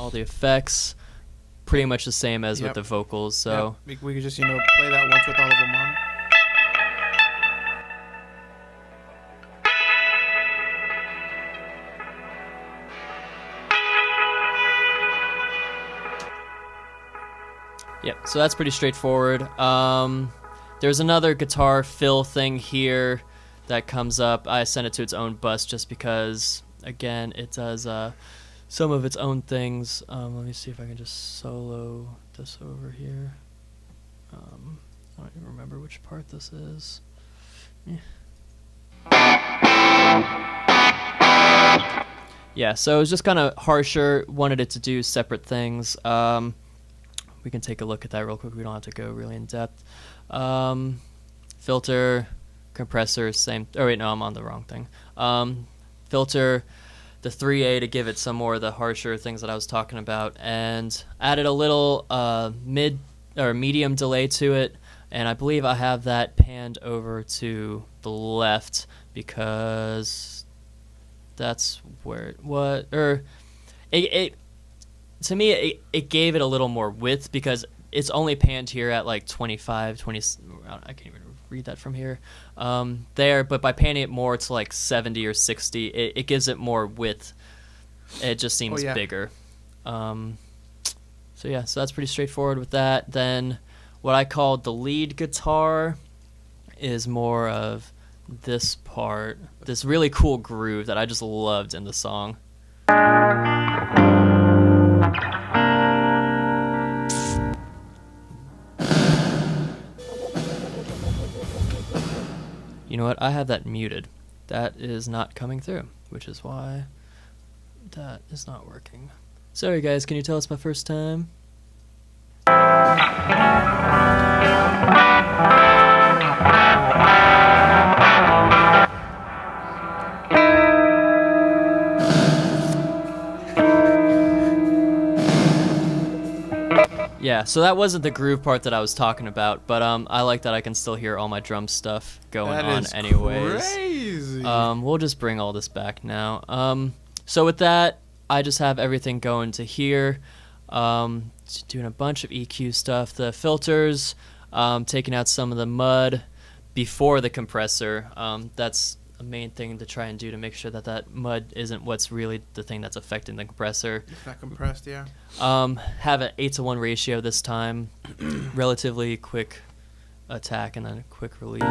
all the effects, pretty much the same as with the vocals. So we could just play that once with all of them on. Yep, so that's pretty straightforward. There's another guitar fill thing here that comes up. I sent it to its own bus just because, again, it does some of its own things. Let me see if I can just solo this over here. I don't even remember which part this is. Yeah, so it was just kind of harsher. Wanted it to do separate things. We can take a look at that real quick. We don't have to go really in depth. Filter, compressor, same. Oh wait, no, I'm on the wrong thing. Filter, the 3A to give it some more of the harsher things that I was talking about, and added a little mid or medium delay to it. And I believe I have that panned over to the left because that's where it to me, it gave it a little more width because it's only panned here at like 25, 20. I can't even read that from here. There, but by panning it more to like 70 or 60, it gives it more width. It just seems bigger. So that's pretty straightforward with that. Then what I called the lead guitar is more of this part, this really cool groove that I just loved in the song. You know what? I have that muted. That is not coming through, which is why that is not working. Sorry guys, can you tell us my first time? Yeah, so that wasn't the groove part that I was talking about, but I like that I can still hear all my drum stuff going on anyways. Crazy. We'll just bring all this back now. So with that, I just have everything going to here. Doing a bunch of EQ stuff. The filters, taking out some of the mud before the compressor. That's a main thing to try and do to make sure that that mud isn't what's really the thing that's affecting the compressor. It's not compressed, yeah. Have an 8-to-1 ratio this time. Relatively quick attack and then a quick release.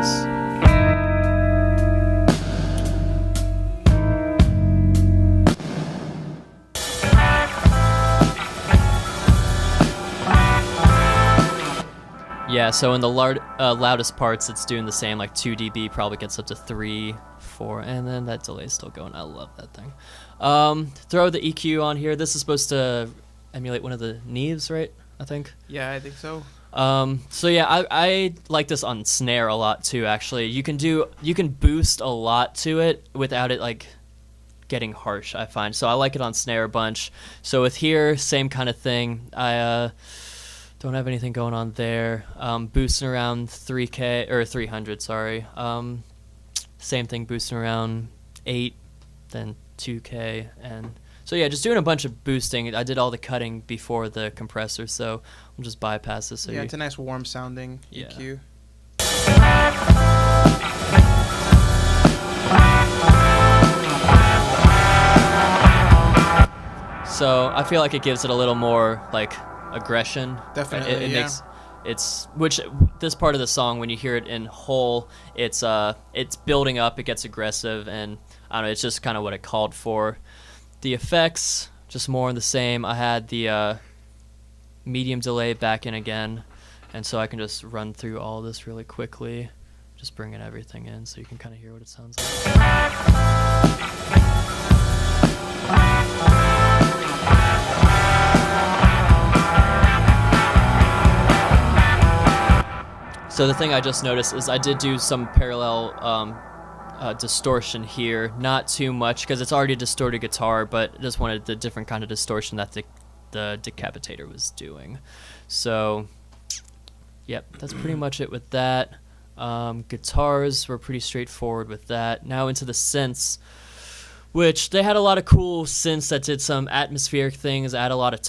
Yeah, so in the loudest parts, it's doing the same, like 2 dB, probably gets up to 3, 4, and then that delay's still going. I love that thing. Throw the EQ on here. This is supposed to emulate one of the Neves, right? I think. Yeah, I think so. So yeah, I like this on snare a lot too. Actually, you can boost a lot to it without it like getting harsh, I find. So I like it on snare a bunch. So with here, same kind of thing. I don't have anything going on there. Boosting around 3K or 300, sorry. Same thing, boosting around 8, then 2K, and so yeah, just doing a bunch of boosting. I did all the cutting before the compressor, so we'll just bypass this. So yeah, it's a nice warm sounding EQ. So I feel like it gives it a little more like aggression. Definitely, it makes which this part of the song, when you hear it in whole, it's building up, it gets aggressive, and I don't know, it's just kind of what it called for. The effects, just more of the same. I had the medium delay back in again, and so I can just run through all this really quickly, just bringing everything in so you can kind of hear what it sounds like. So the thing I just noticed is I did do some parallel distortion here, not too much because it's already a distorted guitar, but just wanted the different kind of distortion that the Decapitator was doing. So, yep, that's pretty much it with that. Guitars were pretty straightforward with that. Now into the synths. which they had a lot of cool synths that did some atmospheric things, add a lot of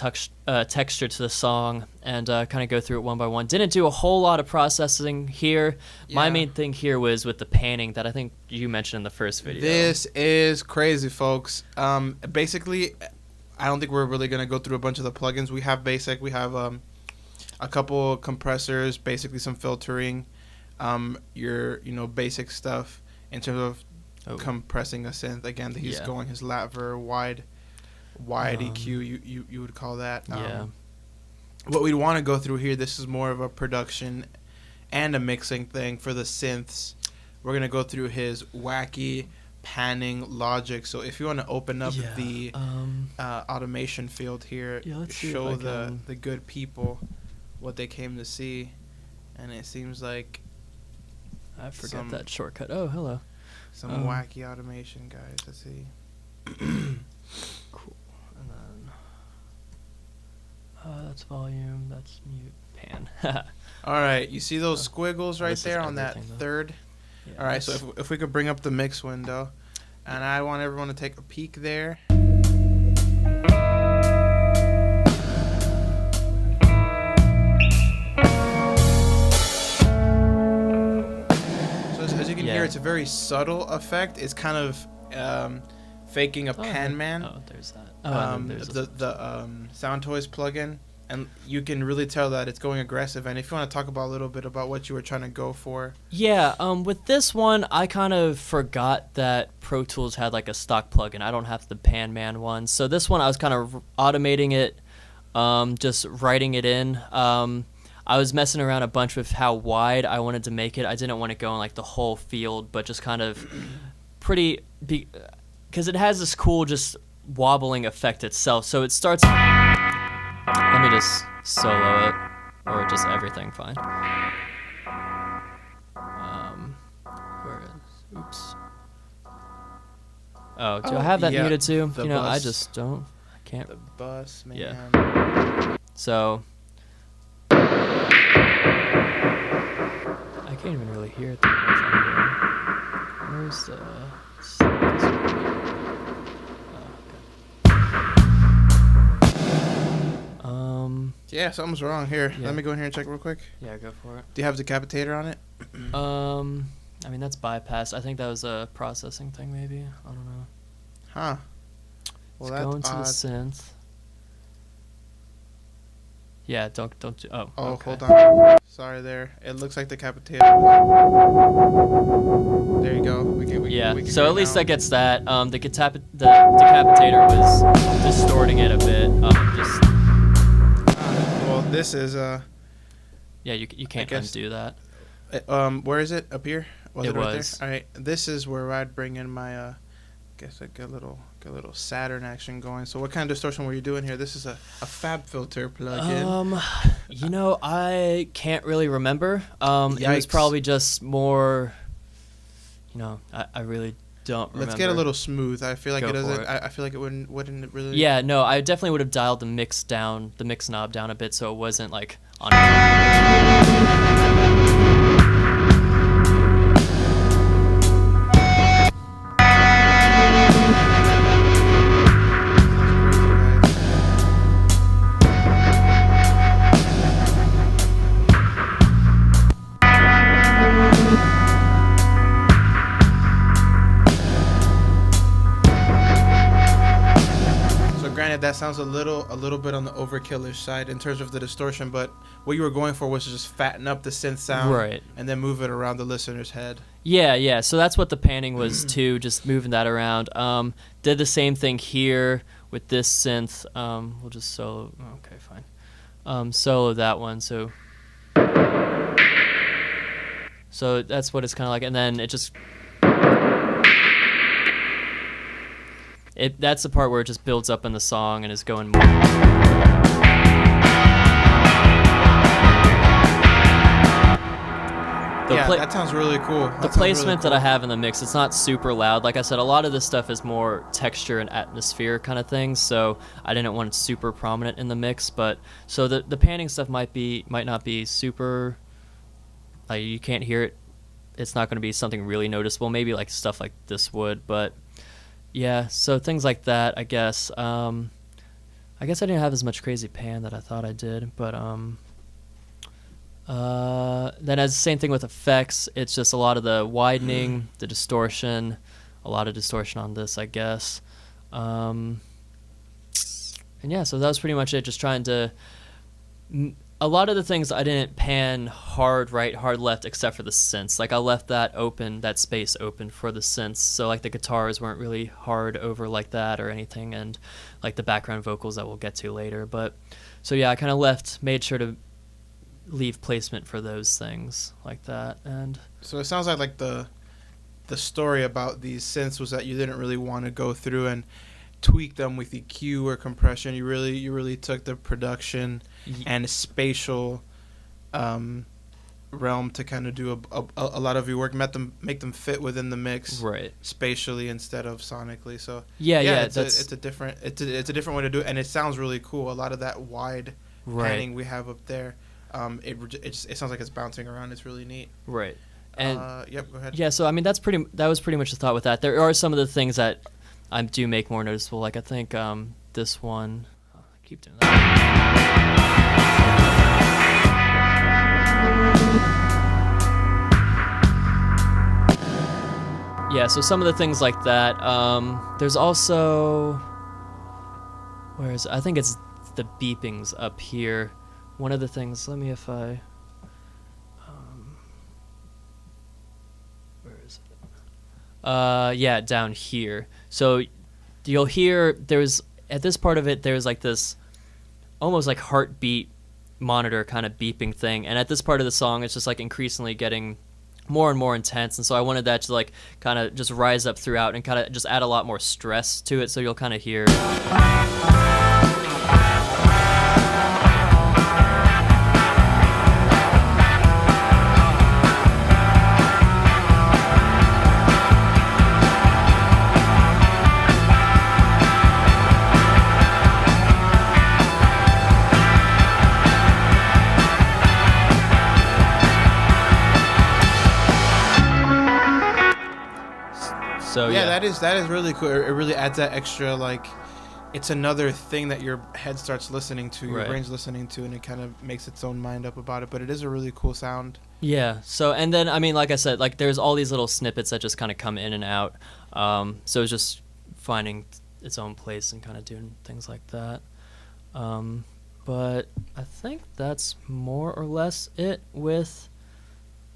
texture to the song, and kind of go through it one by one. Didn't do a whole lot of processing here. Yeah. My main thing here was with the panning that I think you mentioned in the first video. This is crazy, folks. Basically, I don't think we're really going to go through a bunch of the plugins. We have basic. We have a couple compressors, basically some filtering, your basic stuff in terms of compressing a synth. Again, he's going his latver wide EQ. You would call that. What we'd want to go through here. This is more of a production and a mixing thing for the synths. We're gonna go through his wacky panning logic. So if you want to open up the automation field here, show the good people what they came to see, and it seems like I forgot that shortcut. Oh, hello. Some wacky automation, guys. Let's see. Cool. And then that's volume. That's mute. Pan. All right. You see those squiggles right there on that third? Yeah, all right. So if we could bring up the mix window, and I want everyone to take a peek there. Here it's a very subtle effect. It's kind of faking a pan man. Oh, there's that. The Sound Toys plugin, and you can really tell that it's going aggressive. And if you want to talk about a little bit about what you were trying to go for. Yeah, with this one, I kind of forgot that Pro Tools had like a stock plugin. I don't have the Pan Man one, so this one I was kind of automating it, just writing it in. I was messing around a bunch with how wide I wanted to make it. I didn't want to go in like the whole field, but just kind of because it has this cool just wobbling effect itself. So it starts. Let me just solo it, or just everything. Fine. Where is? Oops. Oh, do I have that muted too? I just don't. I can't. The bus, man. Yeah. So. I can't even really hear it that much on here. Where's the... Yeah, something's wrong here. Yeah. Let me go in here and check real quick. Yeah, go for it. Do you have Decapitator on it? I mean, that's bypassed. I think that was a processing thing, maybe. I don't know. Huh. Well, Let's go into odd. the synth. Yeah, don't do... Oh, okay. Hold on. Sorry there. It looks like Decapitator. There you go. We can so at least that gets that. The Decapitator was distorting it a bit. Well, this is... Yeah, you can't undo that. Where is it? Up here? It right was. There? All right. This is where I'd bring in my... guess I get a little Saturn action going. So what kind of distortion were you doing here? This is a Fab Filter plugin. I can't really remember. It was probably just more, I really don't remember. Let's get a little smooth. I feel like Go it doesn't. for it. I feel like it wouldn't really. Yeah, no, I definitely would have dialed the mix knob down a bit so it wasn't like on. That sounds a little bit on the overkillish side in terms of the distortion, but what you were going for was to just fatten up the synth sound, right, and then move it around the listener's head. Yeah. So that's what the panning was too, just moving that around. Did the same thing here with this synth. We'll just solo. Okay, fine. Solo that one. So that's what it's kind of like, and then it just. That's the part where it just builds up in the song and is going more. That sounds really cool. The placement that I have in the mix, it's not super loud. Like I said, a lot of this stuff is more texture and atmosphere kind of things, so I didn't want it super prominent in the mix. But so the panning stuff might not be super. Like you can't hear it. It's not going to be something really noticeable. Maybe like stuff like this would, but. Yeah, so things like that, I guess. I guess I didn't have as much crazy pan that I thought I did, but then as same thing with effects, it's just a lot of the widening, the distortion, a lot of distortion on this, I guess. And yeah, so that was pretty much it. Just trying to. A lot of the things I didn't pan hard right, hard left, except for the synths. Like I left that open, that space open for the synths. So like the guitars weren't really hard over like that or anything, and like the background vocals that we'll get to later. But so yeah, I kind of made sure to leave placement for those things like that. And so it sounds like the story about these synths was that you didn't really want to go through and tweak them with EQ or compression. You really took the production and spatial realm to kind of do a lot of your work, make them fit within the mix, right, spatially instead of sonically. So yeah, it's a different way to do it, and it sounds really cool. A lot of that wide panning we have up there, it sounds like it's bouncing around. It's really neat. Right. And yep, go ahead. Yeah, so I mean that was pretty much the thought with that. There are some of the things that I do make more noticeable. Like I think this one. I keep doing that. Yeah, so some of the things like that. There's also I think it's the beepings up here. One of the things. Let me if I. Where is it? Yeah, down here. So you'll hear at this part of it there's like this almost like heartbeat monitor kind of beeping thing, and at this part of the song it's just like increasingly getting more and more intense, and so I wanted that to like kind of just rise up throughout and kind of just add a lot more stress to it, so you'll kind of hear so yeah. That is really cool. It really adds that extra, like, it's another thing that your head starts listening to, your brain's listening to, and it kind of makes its own mind up about it. But it is a really cool sound. Yeah. So and then I mean, like I said, like there's all these little snippets that just kind of come in and out. So it's just finding its own place and kind of doing things like that. But I think that's more or less it with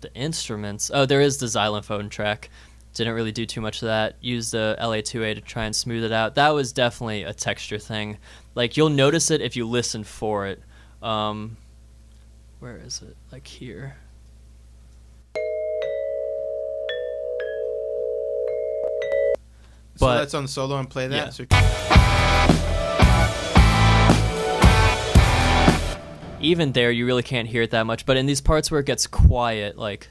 the instruments. Oh, there is the xylophone track. Didn't really do too much of that. Used the LA2A to try and smooth it out. That was definitely a texture thing. Like, you'll notice it if you listen for it. Where is it? Like here. So let's on solo and play that. Yeah. Even there, you really can't hear it that much. But in these parts where it gets quiet, like...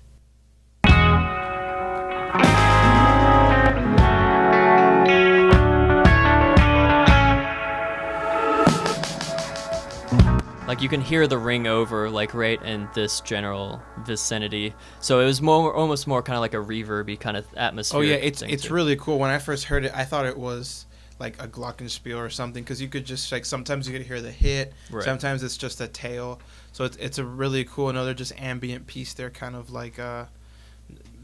Like you can hear the ring over, like right in this general vicinity. So it was almost more kind of like a reverby kind of atmosphere. Oh yeah, it's really cool. When I first heard it, I thought it was like a glockenspiel or something, because you could just like sometimes you could hear the hit, sometimes it's just a tail. So it's a really cool another just ambient piece there, kind of like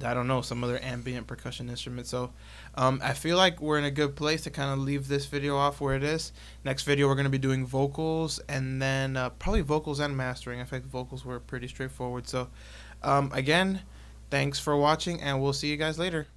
I don't know, some other ambient percussion instrument. So I feel like we're in a good place to kind of leave this video off where it is. Next video we're going to be doing vocals, and then probably vocals and mastering. I think vocals were pretty straightforward. So again, thanks for watching, and we'll see you guys later.